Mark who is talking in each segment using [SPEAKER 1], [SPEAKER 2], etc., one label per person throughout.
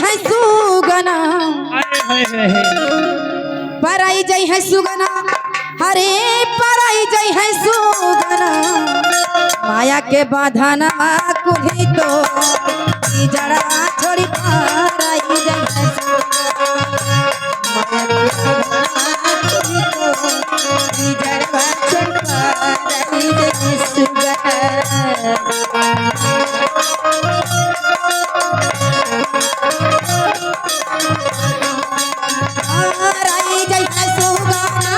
[SPEAKER 1] है सुगना पराई जई है सुगना हरे पराई जई है सुगना माया के बाधना कुली तो जड़ा छोड़ी पराई जई है माया के बाधना कुली तो जड़ा छोड़ी पराई जई है सुगना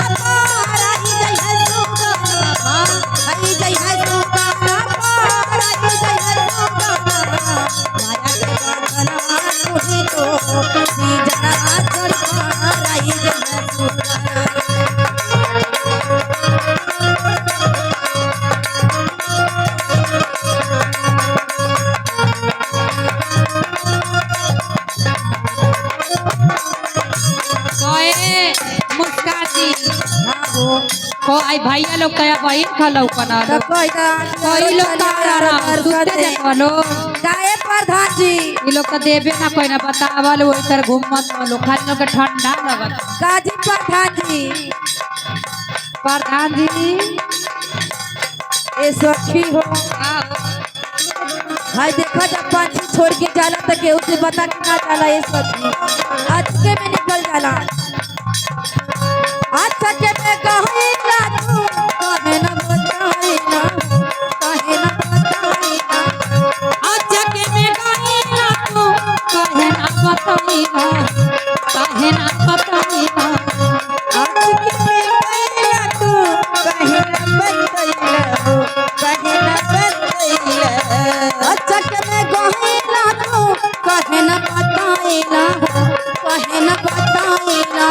[SPEAKER 2] को आई भैया लोग कया बहिन खलौ कना कोई लोग तारा सुते देखलो
[SPEAKER 1] काहे प्रधान जी
[SPEAKER 2] ई लोग के देबे ना कोई ना बतावल ओई तर घुमत लोग खाली लोग के ठंडा लगत
[SPEAKER 1] काजी
[SPEAKER 2] प्रधान जी
[SPEAKER 1] ए सखी हो हाय देखा जब पांची छोड़ के जाला तो केहू से बता के ना जाला ए सखी आज के में निकल जाला आज के में कहिला तू कहे ना बताइना कहे ना बताइना
[SPEAKER 2] आज के में कहिला तू कहे ना बताइना कहे ना बताइना
[SPEAKER 1] आज के में कहिला तू कहे ना बताइना कहे ना बताइना आज के में कहिला तू कहे ना बताइना कहे ना बताइना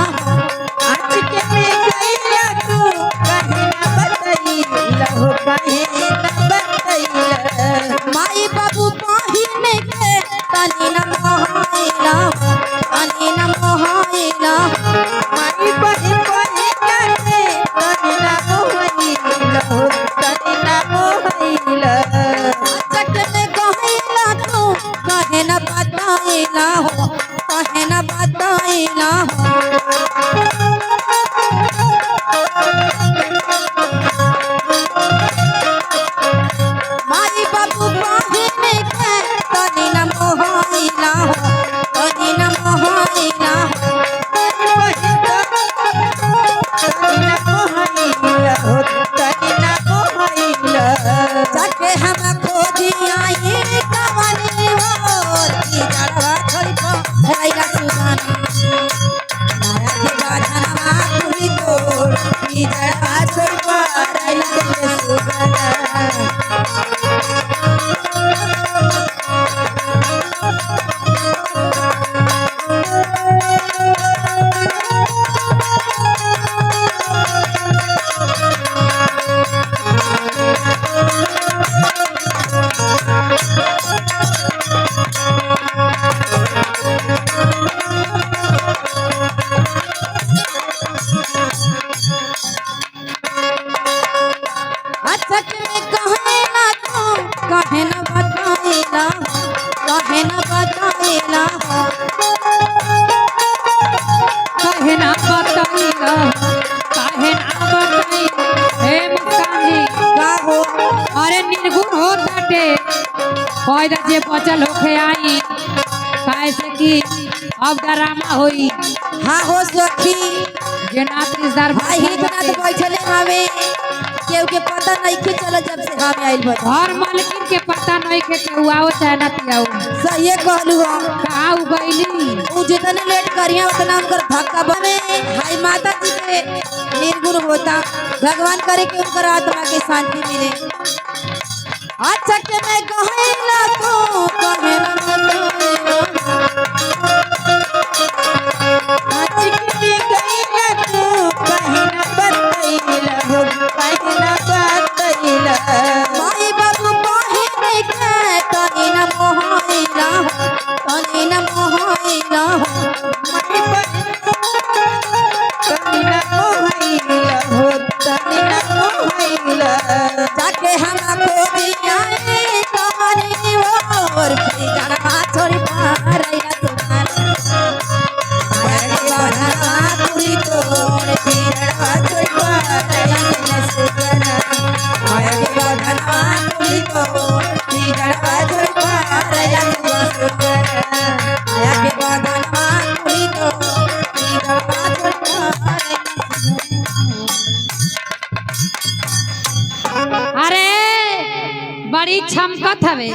[SPEAKER 1] आज के में कहिला तू कहे ना बताइला हो कहे ना बताइला माई बाबू पाहिने के तनी ना मोहाइला तनी ना मोहाइला माई बहिन पाहिने के तनी ना मोहाइला हो तनी ना मोहाइला आज के में कहिला तू कहे ना बताइला हो कहे ना बताइला हो माई बाबू पाहिने के तनी ना मोहाइला हो तनी ना मोहाइला हो तनी ना मोहाइला हो तनी ना मोहाइला जाके हम खोजी आई कवनी और की जड़वा छोड़ी को रैला सुगानी माया के बाधना कुली तोड़ की जड़वा छोड़ी को रैला सुगाना अच्छा के कहे ना तू कहे ना बताइला कहे ना बताइला
[SPEAKER 2] कहे ना बताइला कहे ना बताई हे मुस्कान जी
[SPEAKER 1] का हो
[SPEAKER 2] अरे निर्गुण हो ताटे कोई दा जे बचल होके आई काहे से कि अब डरामा होई
[SPEAKER 1] हाँ हो सखी
[SPEAKER 2] जे नात रिश्तेदार
[SPEAKER 1] भाई ही बना तो बैठले हमें केहू के पता नहीं के चला जब से हम आइल बा
[SPEAKER 2] घर मालकिन के पता नहीं के केहू आओ चाहे ना पियाओ
[SPEAKER 1] सही कहलू हम
[SPEAKER 2] कहा उगैली
[SPEAKER 1] उ जितने लेट करिया उतना उनकर धक्का बने हाय माता जी के निर्गुण होता भगवान करे कि उनकर आत्मा के शांति मिले अच्छा के मैं कहेला तो कहे ना बताइला आज के मैं कहेला तो कहे ना बताइला हो कहे ना बताइला माई बाबू पाहिने के तनी ना मोहाइला हो तनी ना मोहाइला हो माई तनी ना मोहाइला हो तनी ना मोहाइला जाके हम खोजी आए कहानी और फिर जड़ा छोड़ी पार सुंदर आया के बदन माधुरी तो
[SPEAKER 2] अरे बड़ी छमकत हवे